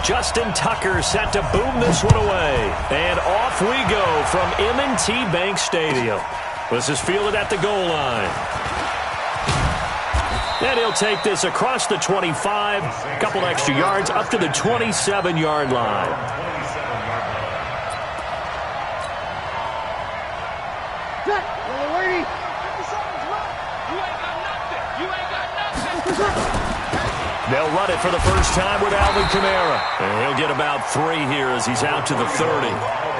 Justin Tucker set to boom this one away. And off we go from M&T Bank Stadium. This is fielded at the goal line. And he'll take this across the 25, a couple extra yards, up to the 27-yard line. They'll run it for the first time with Alvin Kamara. And he'll get about 3 here as he's out to the 30.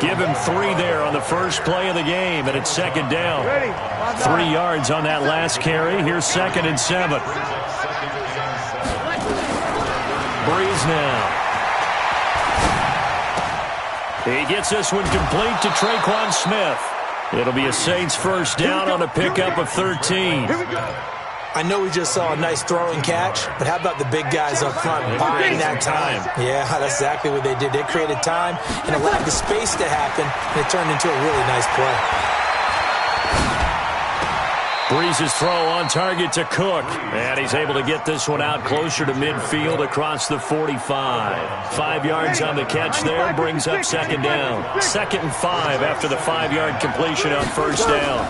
Give him 3 there on the first play of the game, and it's second down. 3 yards on that last carry. Here's 2nd and 7. Breeze now. He gets this one complete to Traquan Smith. It'll be a Saints first down on a pickup of 13. Here we go. I know we just saw a nice throw and catch, but how about the big guys up front buying that time? Yeah, that's exactly what they did. They created time and allowed the space to happen, and it turned into a really nice play. Breeze's throw on target to Cook, and he's able to get this one out closer to midfield across the 45. 5 yards on the catch there, brings up second down. 2nd and 5 after the 5-yard completion on first down.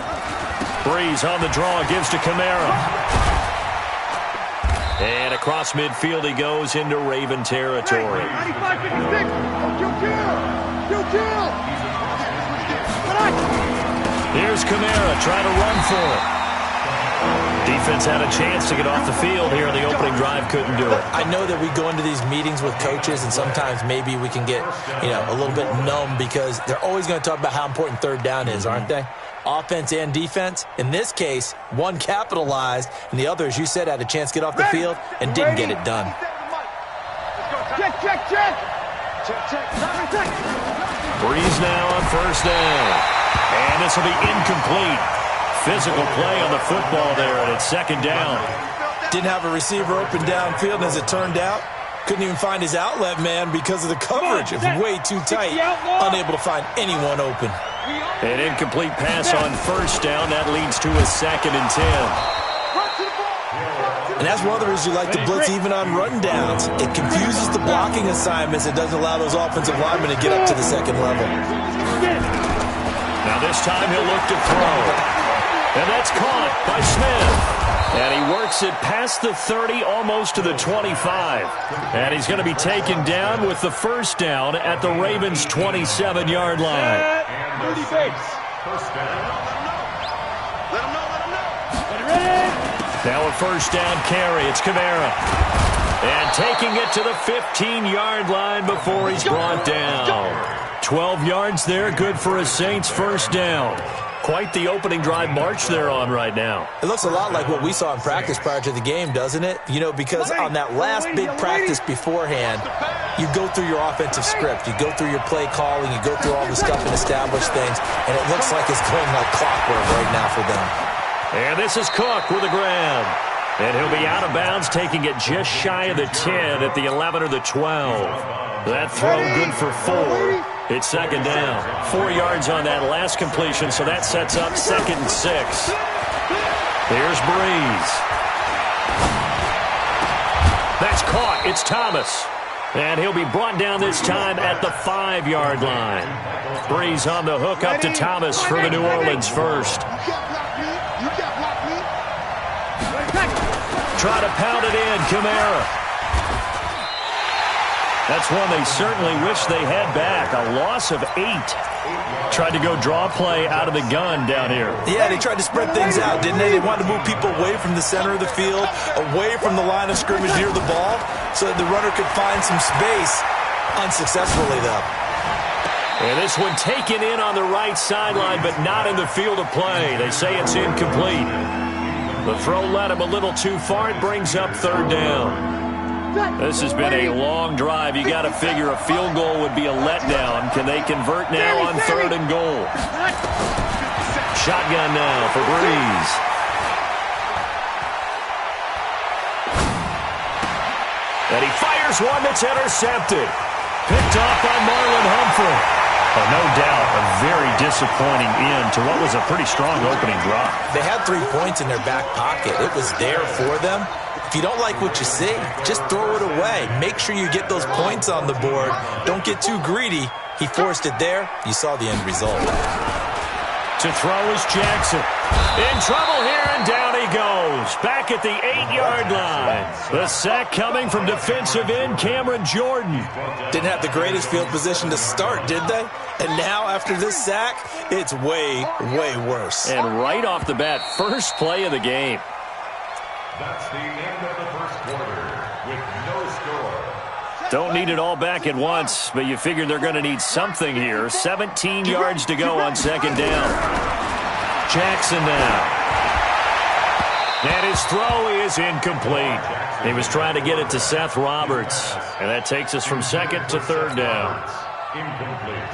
Breeze on the draw, gives to Kamara. And across midfield he goes into Raven territory. Here's Kamara trying to run for it. Defense had a chance to get off the field here. The opening drive couldn't do it. I know that we go into these meetings with coaches, and sometimes maybe we can get, a little bit numb because they're always going to talk about how important third down is, aren't they? Offense and defense. In this case, one capitalized, and the other, as you said, had a chance to get off the field and didn't get it done. Breeze now on first down. And this will be incomplete. Physical play on the football there, and it's second down. Didn't have a receiver open downfield, and as it turned out, couldn't even find his outlet man because of the coverage. It was way too tight, unable to find anyone open. An incomplete pass on first down. That leads to a 2nd and 10. And that's one of the reasons you like to blitz even on rundowns. It confuses the blocking assignments. It doesn't allow those offensive linemen to get up to the second level. Now this time he'll look to throw. And that's caught by Smith. And he works it past the 30, almost to the 25. And he's going to be taken down with the first down at the Ravens' 27-yard line. Now a first down carry. It's Kamara. And taking it to the 15-yard line before he's brought down. 12 yards there, good for a Saints first down. Quite the opening drive march they're on right now. It looks a lot like what we saw in practice prior to the game, doesn't it? Because on that last big practice beforehand, you go through your offensive script. You go through your play calling. You go through all the stuff and establish things. And it looks like it's going like clockwork right now for them. And this is Cook with a grab. And he'll be out of bounds, taking it just shy of the 10 at the 11 or the 12. That throw good for 4. It's second down. 4 yards on that last completion, so that sets up 2nd and 6. Here's Breeze. That's caught. It's Thomas. And he'll be brought down this time at the 5-yard line. Breeze on the hook up to Thomas for the New Orleans first. Try to pound it in, Kamara. That's one they certainly wish they had back. A loss of 8. Tried to go draw play out of the gun down here. Yeah, they tried to spread things out, didn't they? They wanted to move people away from the center of the field, away from the line of scrimmage near the ball, so that the runner could find some space. Unsuccessfully, though. And this one taken in on the right sideline, but not in the field of play. They say it's incomplete. The throw led him a little too far. It brings up third down. This has been a long drive. You got to figure a field goal would be a letdown. Can they convert now on 3rd and goal? Shotgun now for Breeze. And he fires one that's intercepted. Picked off by Marlon Humphrey. Oh, no doubt, a very disappointing end to what was a pretty strong opening drive. They had 3 points in their back pocket. It was there for them. If you don't like what you see, just throw it away. Make sure you get those points on the board. Don't get too greedy. He forced it there. You saw the end result. To throw is Jackson. In trouble here, and down he goes. Back at the 8-yard line. The sack coming from defensive end Cameron Jordan. Didn't have the greatest field position to start, did they? And now, after this sack, it's way, way worse. And right off the bat, first play of the game. That's the end of the first quarter with no score. Don't need it all back at once, but you figure they're going to need something here. 17 yards to go on second down. Jackson now. And his throw is incomplete. He was trying to get it to Seth Roberts. And that takes us from second to third down.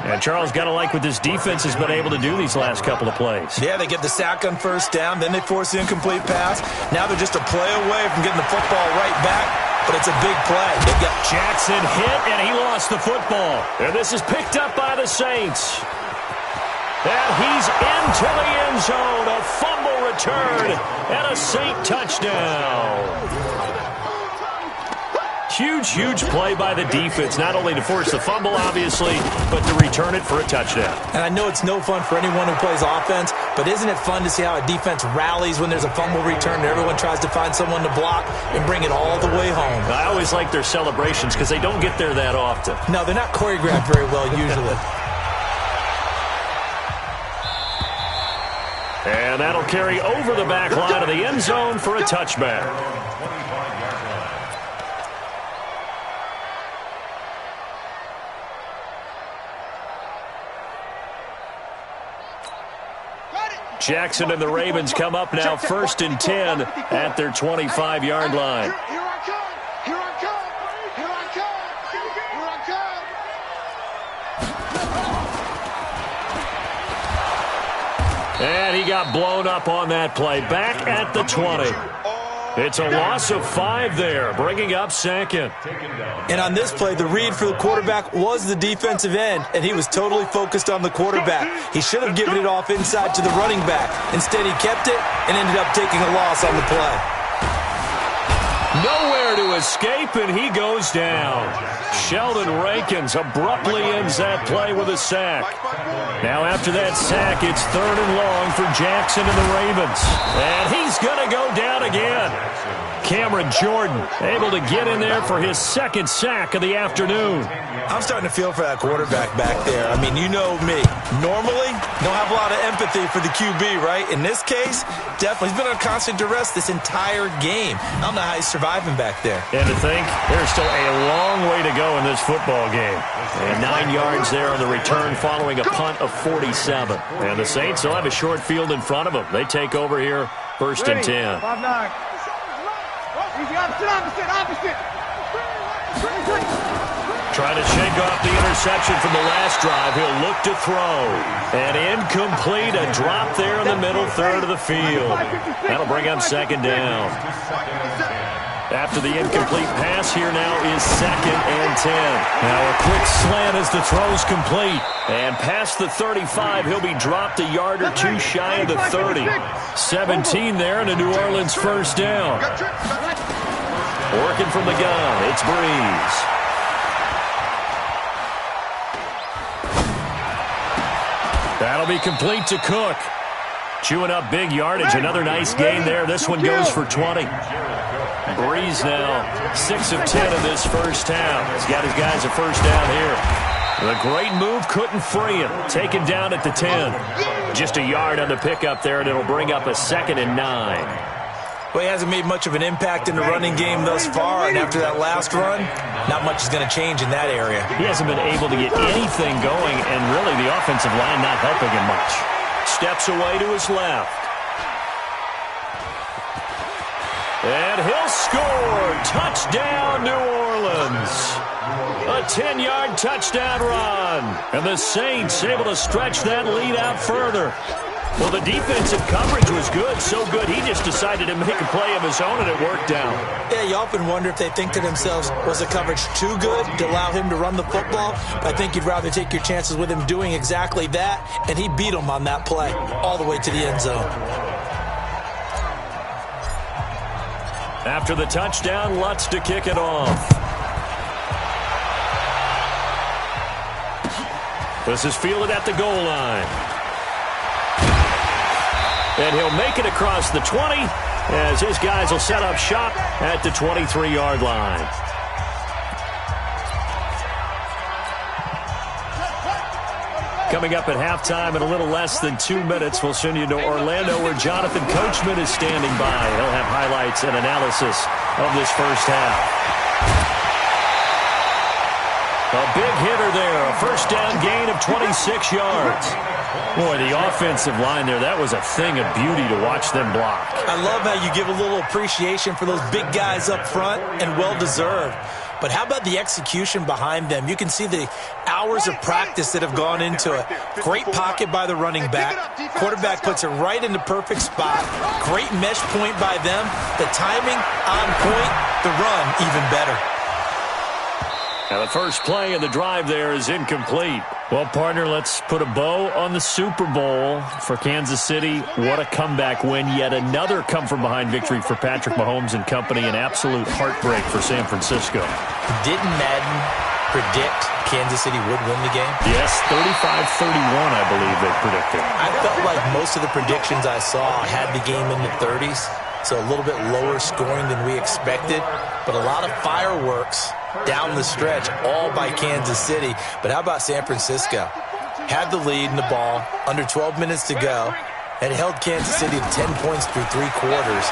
And Charles, got to like what this defense has been able to do these last couple of plays. Yeah, they get the sack on first down, then they force the incomplete pass. Now they're just a play away from getting the football right back, but it's a big play. They've got Jackson hit, and he lost the football. And this is picked up by the Saints. And he's into the end zone. A fumble return and a Saint touchdown. Huge, huge play by the defense, not only to force the fumble, obviously, but to return it for a touchdown. And I know it's no fun for anyone who plays offense, but isn't it fun to see how a defense rallies when there's a fumble return and everyone tries to find someone to block and bring it all the way home? I always like their celebrations because they don't get there that often. No, they're not choreographed very well usually. And that'll carry over the back line of the end zone for a touchback. Jackson and the Ravens come up now first and 10 at their 25-yard line. Here I come. Here I come. Here I come. Here I come. And he got blown up on that play. Back at the 20. It's a loss of 5 there, bringing up second. And on this play, the read for the quarterback was the defensive end, and he was totally focused on the quarterback. He should have given it off inside to the running back. Instead, he kept it and ended up taking a loss on the play. Nowhere to escape, and he goes down. Sheldon Rankins abruptly ends that play with a sack. Now after that sack, it's third and long for Jackson and the Ravens. And he's going to go down again. Cameron Jordan able to get in there for his second sack of the afternoon. I'm starting to feel for that quarterback back there. I mean, you know me. Normally, don't have a lot of empathy for the QB, right? In this case, definitely. He's been on constant duress this entire game. I don't know how he's surviving back there. And to think, there's still a long way to go in this football game. And 9 yards there on the return following a punt of 47. And the Saints will have a short field in front of them. They take over here first and 10. 5-9. Opposite. Trying to shake off the interception from the last drive. He'll look to throw. And incomplete. A drop there in the middle third of the field. That'll bring up second down. After the incomplete pass, here now is second and 10. Now a quick slant as the throw's complete. And past the 35, he'll be dropped a yard or two shy of the 30. 17 there and a New Orleans first down. Working from the gun, it's Breeze. That'll be complete to Cook. Chewing up big yardage. Another nice gain there. This one goes for 20. Breeze now 6 of 10 in this first half. He's got his guys a first down here. The great move couldn't free him. Taken down at the 10. Just a yard on the pickup there, and it'll bring up a second and 9. Well, he hasn't made much of an impact in the running game thus far, and after that last run, not much is going to change in that area. He hasn't been able to get anything going, and really the offensive line not helping him much. Steps away to his left. And he'll score. Touchdown, New Orleans. A 10-yard touchdown run. And the Saints able to stretch that lead out further. Well, the defensive coverage was good, so good he just decided to make a play of his own, and it worked out. Yeah, you often wonder if they think to themselves, was the coverage too good to allow him to run the football? I think you'd rather take your chances with him doing exactly that, and he beat him on that play all the way to the end zone. After the touchdown, Lutz to kick it off. This is fielded at the goal line. And he'll make it across the 20 as his guys will set up shop at the 23-yard line. Coming up at halftime in a little less than 2 minutes, we'll send you to Orlando where Jonathan Coachman is standing by. He'll have highlights and analysis of this first half. A big hitter there, a first down gain of 26 yards. Boy, the offensive line there, that was a thing of beauty to watch them block. I love how you give a little appreciation for those big guys up front, and well-deserved. But how about the execution behind them? You can see the hours of practice that have gone into it. Great pocket by the running back. Quarterback puts it right in the perfect spot. Great mesh point by them. The timing on point. The run even better. Now the first play of the drive there is incomplete. Well, partner, let's put a bow on the Super Bowl for Kansas City. What a comeback win. Yet another come-from-behind victory for Patrick Mahomes and company. An absolute heartbreak for San Francisco. Didn't Madden predict Kansas City would win the game? Yes, 35-31, I believe they predicted. I felt like most of the predictions I saw had the game in the 30s, so a little bit lower scoring than we expected, but a lot of fireworks down the stretch, all by Kansas City. But how about San Francisco? Had the lead in the ball, under 12 minutes to go, and held Kansas City to 10 points through 3 quarters.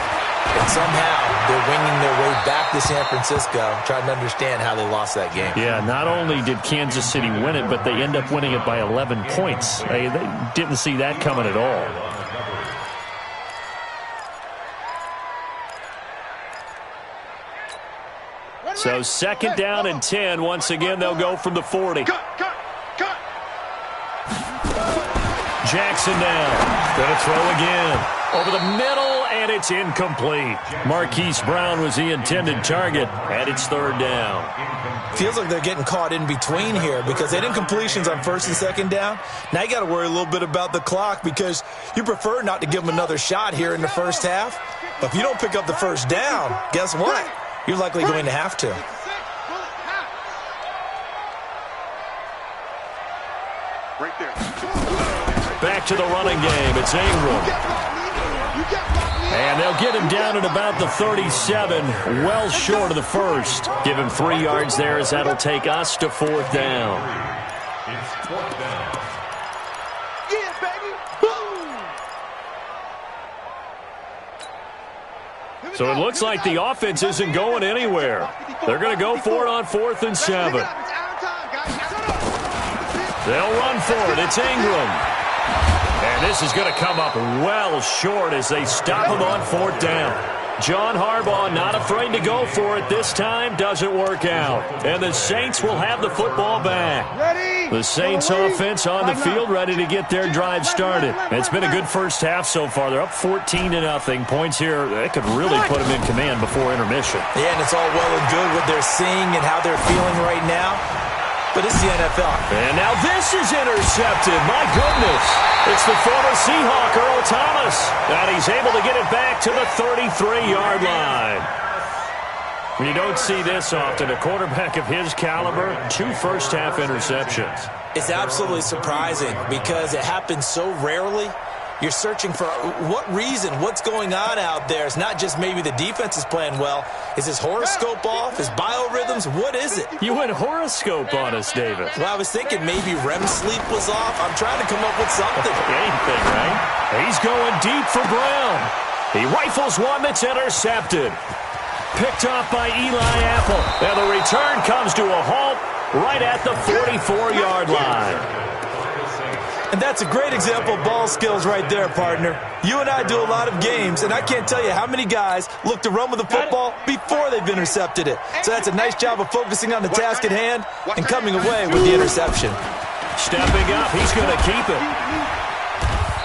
And somehow they're winging their way back to San Francisco, trying to understand how they lost that game. Yeah, not only did Kansas City win it, but they end up winning it by 11 points. They didn't see that coming at all. So second down and 10. Once again, they'll go from the 40. Jackson down. Going to throw again. Over the middle, and it's incomplete. Marquise Brown was the intended target, and it's third down. Feels like they're getting caught in between here because they had incompletions on first and second down. Now you got to worry a little bit about the clock because you prefer not to give them another shot here in the first half. But if you don't pick up the first down, guess what? You're likely going to have to. Right there. Back to the running game. It's Ingram. And they'll get him down at about the 37, well short of the first. Give him 3 yards there as that'll take us to fourth down. It's fourth down. Yeah, baby. Boom. So it looks like the offense isn't going anywhere. They're going to go for it on 4th and 7. They'll run for it. It's Ingram. And this is going to come up well short as they stop him on 4th down. John Harbaugh not afraid to go for it this time. Doesn't work out. And the Saints will have the football back. The Saints offense on the field ready to get their drive started. It's been a good first half so far. They're up 14-0. Points here, that could really put them in command before intermission. Yeah, and it's all well and good what they're seeing and how they're feeling right now. But it's the NFL. And now this is intercepted. My goodness. It's the former Seahawk, Earl Thomas. And he's able to get it back to the 33-yard line. You don't see this often. A quarterback of his caliber, 2 first-half interceptions. It's absolutely surprising because it happens so rarely. You're searching for what reason, what's going on out there. It's not just maybe the defense is playing well. Is his horoscope off? His biorhythms? What is it? You went horoscope on us, David. Well, I was thinking maybe REM sleep was off. I'm trying to come up with something. Anything, right? He's going deep for Brown. He rifles one that's intercepted. Picked off by Eli Apple. And the return comes to a halt right at the 44-yard line. And that's a great example of ball skills right there, partner. You and I do a lot of games, and I can't tell you how many guys look to run with the football before they've intercepted it. So that's a nice job of focusing on the task at hand and coming away with the interception. Stepping up, he's going to keep it.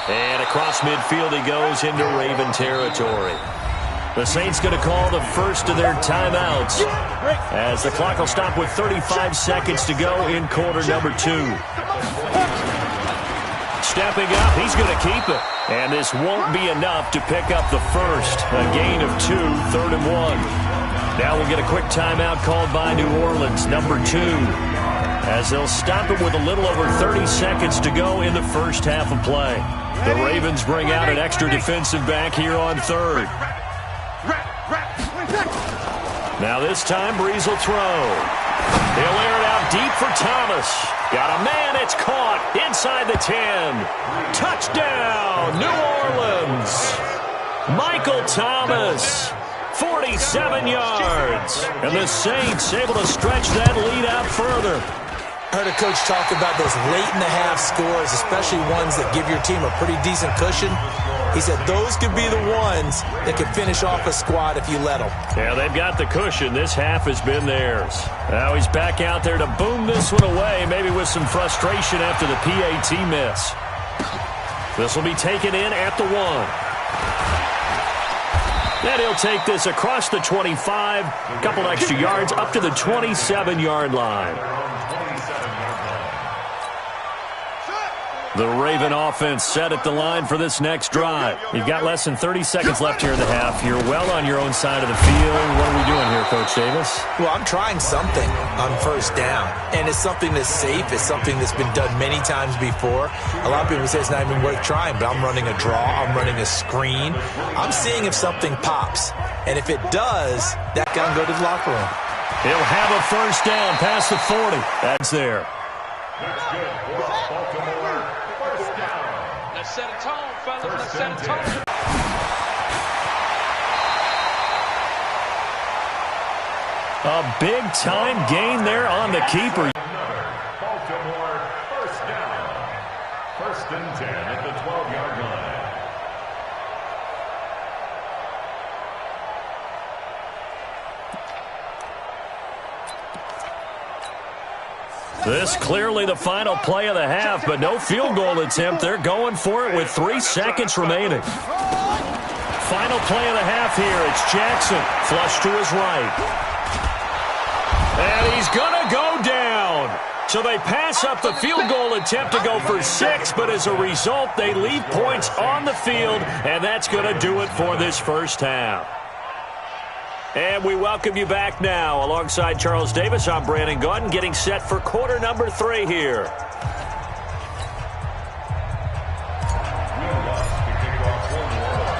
And across midfield he goes into Raven territory. The Saints going to call the first of their timeouts as the clock will stop with 35 seconds to go in quarter number 2. Stepping up, he's going to keep it. And this won't be enough to pick up the first. A gain of 2, 3rd and 1. Now we'll get a quick timeout called by New Orleans, number 2. As they'll stop it with a little over 30 seconds to go in the first half of play. The Ravens bring out an extra defensive back here on 3rd. Now this time, Breeze will throw. He'll air it out deep for Thomas. Got a man, it's caught inside the 10. Touchdown, New Orleans. Michael Thomas, 47 yards. And the Saints able to stretch that lead out further. I heard a coach talk about those late-in-the-half scores, especially ones that give your team a pretty decent cushion. He said those could be the ones that could finish off a squad if you let them. Yeah, they've got the cushion. This half has been theirs. Now he's back out there to boom this one away, maybe with some frustration after the PAT miss. This will be taken in at the 1. Then he'll take this across the 25, a couple extra yards up to the 27-yard line. The Raven offense set at the line for this next drive. You've got less than 30 seconds left here in the half. You're well on your own side of the field. What are we doing here, Coach Davis? Well, I'm trying something on first down, and it's something that's safe. It's something that's been done many times before. A lot of people say it's not even worth trying, but I'm running a draw. I'm running a screen. I'm seeing if something pops, and if it does, that can go to the locker room. He'll have a first down past the 40. That's there. That's good for Baltimore. First down. Let's set a tone, fellas. Let's set a tone. A big-time gain there on the keeper. Baltimore, first down. 1st and 10 at the 12-yard line. This clearly the final play of the half, but no field goal attempt. They're going for it with 3 seconds remaining. Final play of the half here. It's Jackson, flush to his right. And he's going to go down. So they pass up the field goal attempt to go for 6, but as a result, they leave points on the field, and that's going to do it for this first half. And we welcome you back now. Alongside Charles Davis, I'm Brandon Gaudin, getting set for quarter number 3 here.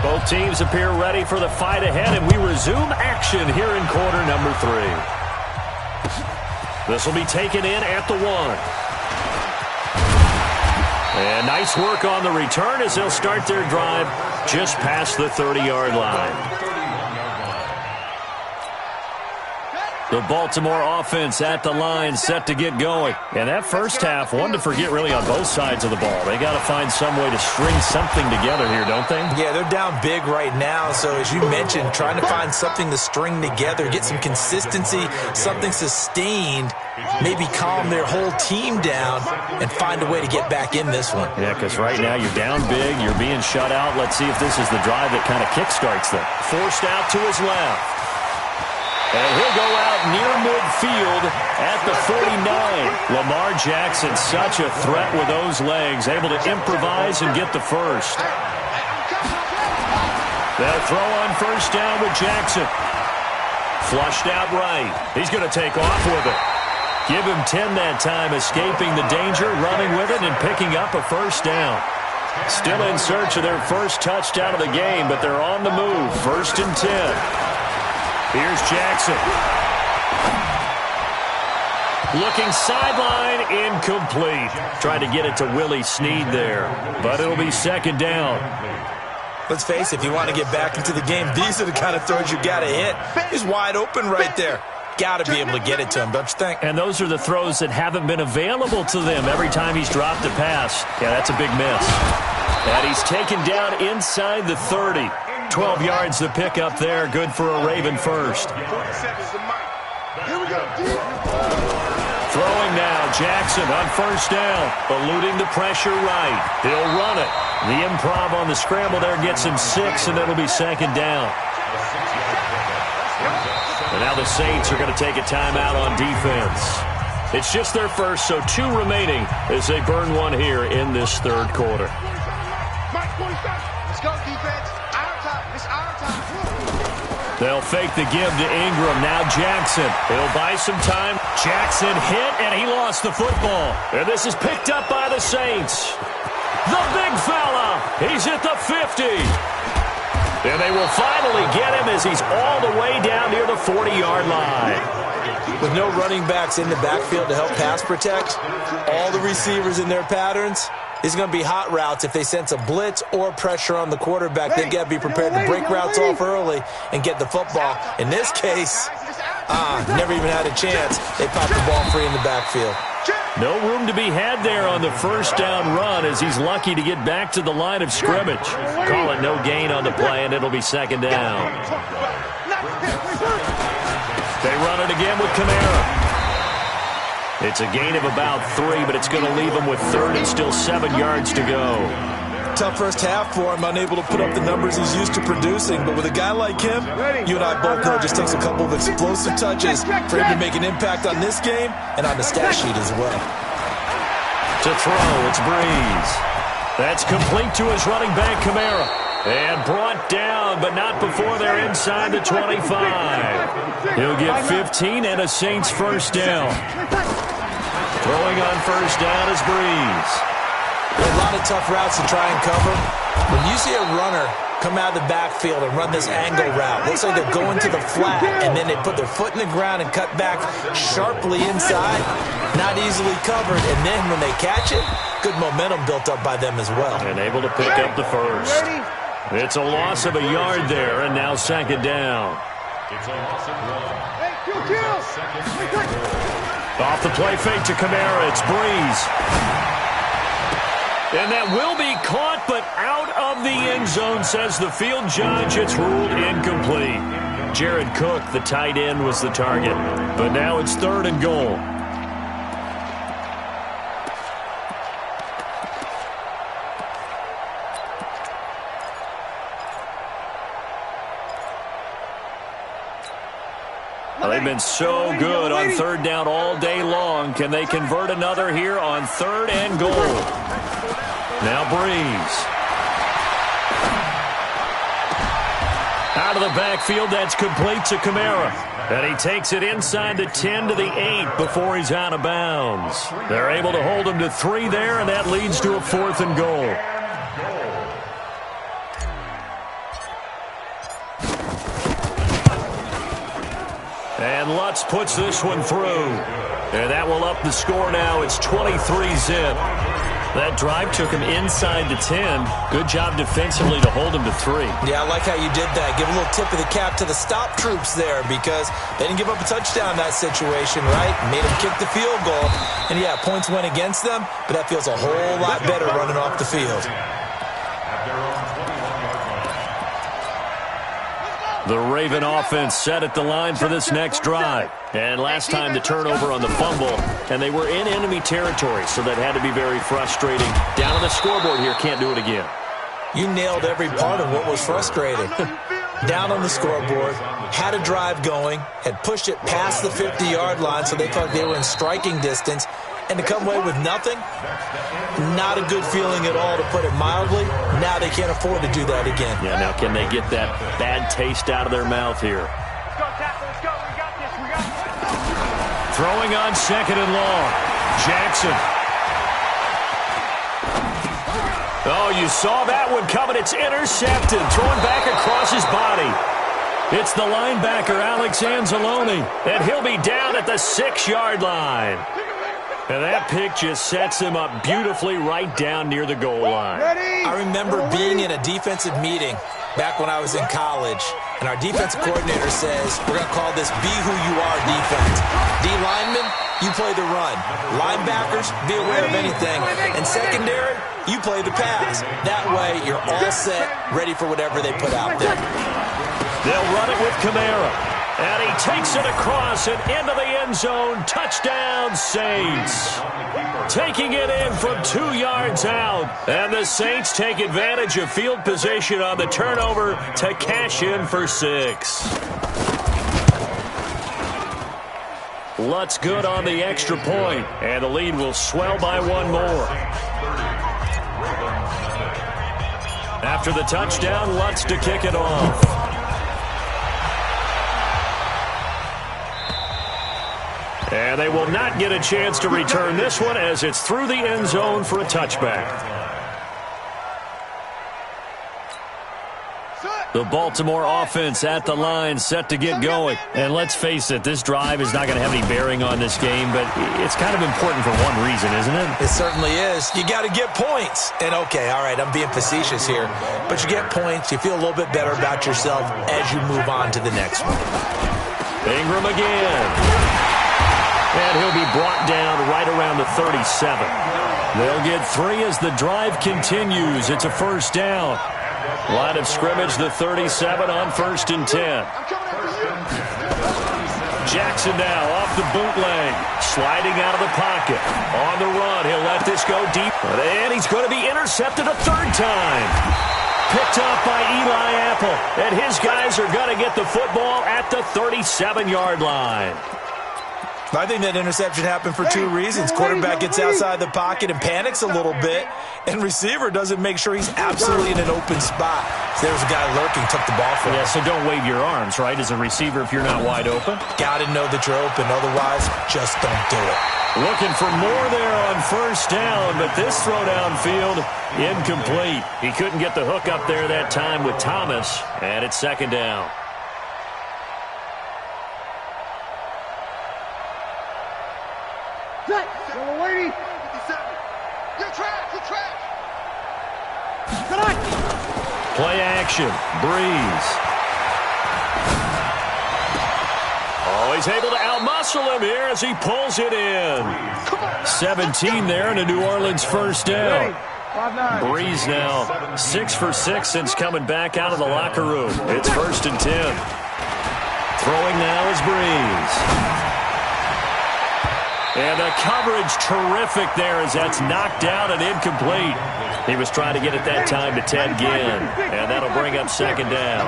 Both teams appear ready for the fight ahead, and we resume action here in quarter number 3. This will be taken in at the 1. And nice work on the return as they'll start their drive just past the 30-yard line. The Baltimore offense at the line, set to get going. And that first half, one to forget really on both sides of the ball. They got to find some way to string something together here, don't they? Yeah, they're down big right now. So as you mentioned, trying to find something to string together, get some consistency, something sustained, maybe calm their whole team down and find a way to get back in this one. Yeah, because right now you're down big, you're being shut out. Let's see if this is the drive that kind of kickstarts them. Forced out to his left. And he'll go out near midfield at the 49. Lamar Jackson, such a threat with those legs, able to improvise and get the first. They'll throw on first down with Jackson. Flushed out right. He's going to take off with it. Give him 10 that time, escaping the danger, running with it, and picking up a first down. Still in search of their first touchdown of the game, but they're on the move. 1st and 10. Here's Jackson. Looking sideline, incomplete. Tried to get it to Willie Snead there, but it'll be 2nd down. Let's face it, if you want to get back into the game, these are the kind of throws you got to hit. He's wide open right there. Got to be able to get it to him, don't you think? And those are the throws that haven't been available to them every time he's dropped a pass. Yeah, that's a big miss. And he's taken down inside the 30. 12 yards to pick up there. Good for a Raven first. Here we go. Throwing now. Jackson on first down, eluding the pressure right. He'll run it. The improv on the scramble there gets him 6, and it'll be second down. And now the Saints are going to take a timeout on defense. It's just their first, so 2 remaining as they burn one here in this third quarter. Let's go, defense. Our time. It's our time. They'll fake the give to Ingram. Now Jackson. He'll buy some time. Jackson hit, and he lost the football. And this is picked up by the Saints. The big fella. He's at the 50. And they will finally get him as he's all the way down near the 40-yard line. With no running backs in the backfield to help pass protect, all the receivers in their patterns, these are going to be hot routes. If they sense a blitz or pressure on the quarterback, they've got to be prepared to break routes off early and get the football. In this case, never even had a chance. They popped the ball free in the backfield. No room to be had there on the first down run as he's lucky to get back to the line of scrimmage. Call it no gain on the play, and it'll be second down. They run it again with Kamara. It's a gain of about 3, but it's going to leave him with third and still 7 yards to go. Tough first half for him, unable to put up the numbers he's used to producing. But with a guy like him, you and I both know it just takes a couple of explosive touches for him to make an impact on this game and on the stat sheet as well. To throw, it's Breeze. That's complete to his running back, Kamara. And brought down, but not before they're inside the 25. He'll get 15 and a Saints first down. Throwing on first down is Breeze. A lot of tough routes to try and cover. When you see a runner come out of the backfield and run this angle route, looks like they're going to the flat, and then they put their foot in the ground and cut back sharply inside, not easily covered, and then when they catch it, good momentum built up by them as well. And able to pick up the first. It's a loss of a yard there, and now second down. It's a loss of 1. Off the play fake to Kamara, it's Breeze. And that will be caught, but out of the end zone, says the field judge. It's ruled incomplete. Jared Cook, the tight end, was the target. But now it's third and goal. Well, they've been so good on third down all day long. Can they convert another here on third and goal? Now Breeze. Out of the backfield, that's complete to Kamara. And he takes it inside the 10 to the 8 before he's out of bounds. They're able to hold him to 3 there, and that leads to a fourth and goal. And Lutz puts this one through. And that will up the score now. It's 23-zip. That drive took him inside the 10. Good job defensively to hold him to 3. Yeah, I like how you did that. Give a little tip of the cap to the stop troops there because they didn't give up a touchdown in that situation, right? Made them kick the field goal. And, yeah, points went against them, but that feels a whole lot better running off the field. The Raven offense set at the line for this next drive. And last time the turnover on the fumble, and they were in enemy territory, so that had to be very frustrating. Down on the scoreboard here, can't do it again. You nailed every part of what was frustrating. Down on the scoreboard, had a drive going, had pushed it past the 50-yard line so they thought they were in striking distance, and to come away with nothing, not a good feeling at all, to put it mildly. Now they can't afford to do that again. Yeah, now can they get that bad taste out of their mouth here? Let's go, tackle. Let's go. We got this. We got this. Throwing on second and long. Jackson. Oh, you saw that one coming. It's intercepted. Throwing back across his body. It's the linebacker, Alex Anzalone, and he'll be down at the 6-yard line. And that pick just sets him up beautifully right down near the goal line. I remember being in a defensive meeting back when I was in college, and our defensive coordinator says, we're going to call this Be Who You Are defense. D linemen, you play the run. Linebackers, be aware of anything. And secondary, you play the pass. That way, you're all set, ready for whatever they put out there. They'll run it with Kamara. And he takes it across and into the end zone. Touchdown, Saints. Taking it in from 2 yards out. And the Saints take advantage of field position on the turnover to cash in for 6. Lutz good on the extra point, and the lead will swell by 1 more. After the touchdown, Lutz to kick it off. And they will not get a chance to return this one as it's through the end zone for a touchback. The Baltimore offense at the line, set to get going. And let's face it, this drive is not going to have any bearing on this game, but it's kind of important for one reason, isn't it? It certainly is. You got to get points. And okay, all right, I'm being facetious here, but you get points, you feel a little bit better about yourself as you move on to the next one. Ingram again. And he'll be brought down right around the 37. They'll get 3 as the drive continues. It's a first down. Line of scrimmage, the 37 on 1st and 10. Jackson now off the bootleg. Sliding out of the pocket. On the run, he'll let this go deep. And he's going to be intercepted a 3rd time. Picked off by Eli Apple. And his guys are going to get the football at the 37-yard line. I think that interception happened for 2 reasons. Quarterback gets outside the pocket and panics a little bit, and receiver doesn't make sure he's absolutely in an open spot. So there's a guy lurking, took the ball from him. Yeah, so don't wave your arms, right, as a receiver if you're not wide open? Got to know that you're open. Otherwise, just don't do it. Looking for more there on 1st down, but this throw downfield, incomplete. He couldn't get the hook up there that time with Thomas, and it's 2nd down. Play action. Breeze. Oh, he's able to outmuscle him here as he pulls it in. 17 there and a New Orleans 1st down. Breeze now 6 for 6 since coming back out of the locker room. It's 1st and 10. Throwing now is Breeze. And the coverage terrific there as that's knocked down and incomplete. He was trying to get it that time to Ted Ginn. And that'll bring up 2nd down.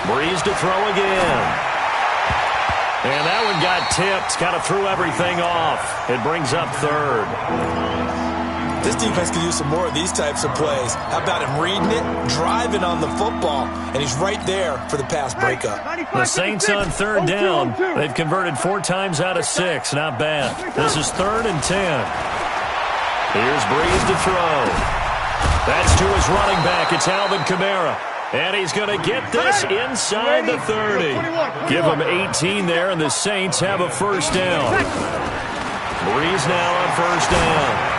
Breeze to throw again. And that one got tipped. Kind of threw everything off. It brings up 3rd. This defense could use some more of these types of plays. How about him reading it, driving on the football, and he's right there for the pass breakup. The Saints on 3rd down. They've converted 4 times out of 6. Not bad. This is 3rd and 10. Here's Breeze to throw. That's to his running back. It's Alvin Kamara. And he's going to get this inside the 30. Give him 18 there, and the Saints have a 1st down. Breeze now on 1st down.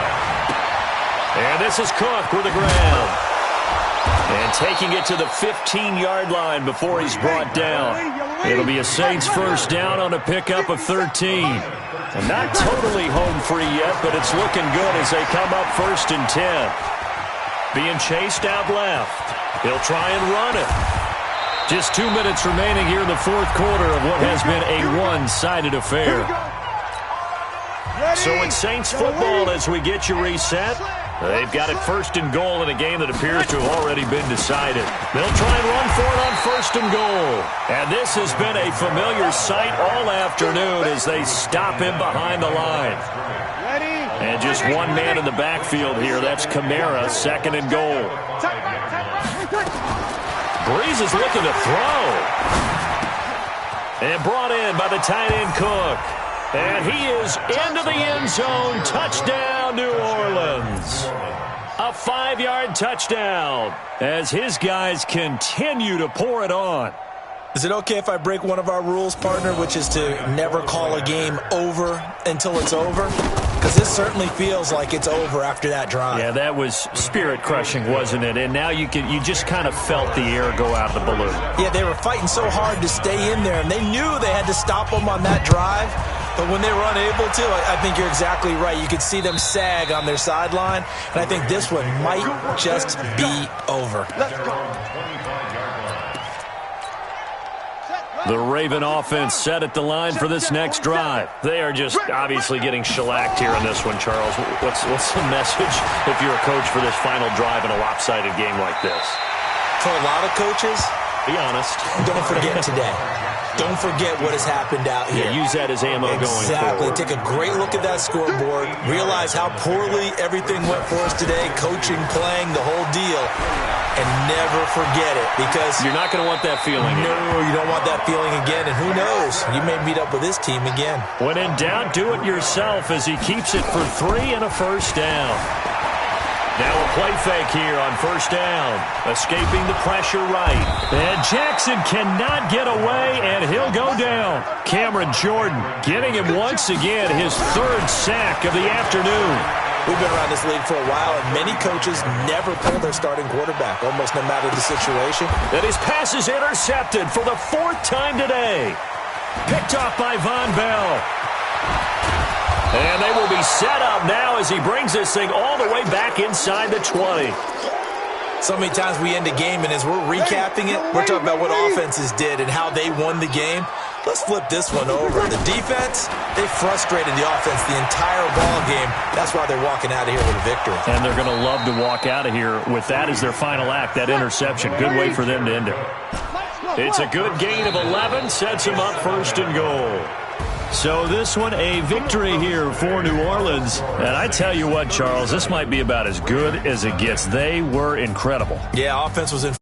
And this is Cook with the ground. And taking it to the 15-yard line before he's brought down. It'll be a Saints 1st down on a pickup of 13. And not totally home free yet, but it's looking good as they come up 1st and 10. Being chased out left. He'll try and run it. Just 2 minutes remaining here in the 4th quarter of what has been a one-sided affair. So it's Saints football as we get you reset. They've got it 1st and goal in a game that appears to have already been decided. They'll try and run for it on 1st and goal. And this has been a familiar sight all afternoon as they stop him behind the line. And just one man in the backfield here. That's Kamara, 2nd and goal. Breeze is looking to throw. And brought in by the tight end Cook. And he is into the end zone. Touchdown, New Orleans. A 5-yard touchdown as his guys continue to pour it on. Is it okay if I break one of our rules, partner, which is to never call a game over until it's over? Because this certainly feels like it's over after that drive. Yeah, that was spirit-crushing, wasn't it? And now you just kind of felt the air go out of the balloon. Yeah, they were fighting so hard to stay in there, and they knew they had to stop them on that drive. But when they were unable to, I think you're exactly right. You could see them sag on their sideline, and I think this one might just be over. The Raven offense set at the line for this next drive. They are just obviously getting shellacked here in this one, Charles. What's the message if you're a coach for this final drive in a lopsided game like this? For a lot of coaches, be honest. Don't forget today. Don't forget what has happened out here. Yeah, use that as ammo going forward. Exactly. Take a great look at that scoreboard. Realize how poorly everything went for us today. Coaching, playing, the whole deal. And never forget it, because you're not going to want that feeling again. No, you don't want that feeling again. And who knows? You may meet up with this team again. When in doubt, do it yourself as he keeps it for 3 and a first down. Now a play fake here on first down. Escaping the pressure right. And Jackson cannot get away, and he'll go down. Cameron Jordan getting him once again his 3rd sack of the afternoon. We've been around this league for a while, and many coaches never pull their starting quarterback, almost no matter the situation. And his pass is intercepted for the 4th time today. Picked off by Von Bell. And they will be set up now as he brings this thing all the way back inside the 20. So many times we end a game, and as we're recapping it, we're talking about what offenses did and how they won the game. Let's flip this one over. The defense, they frustrated the offense the entire ball game. That's why they're walking out of here with a victory. And they're going to love to walk out of here with that as their final act, that interception. Good way for them to end it. It's a good gain of 11, sets them up 1st and goal. So this one, a victory here for New Orleans. And I tell you what, Charles, this might be about as good as it gets. They were incredible. Yeah, offense was in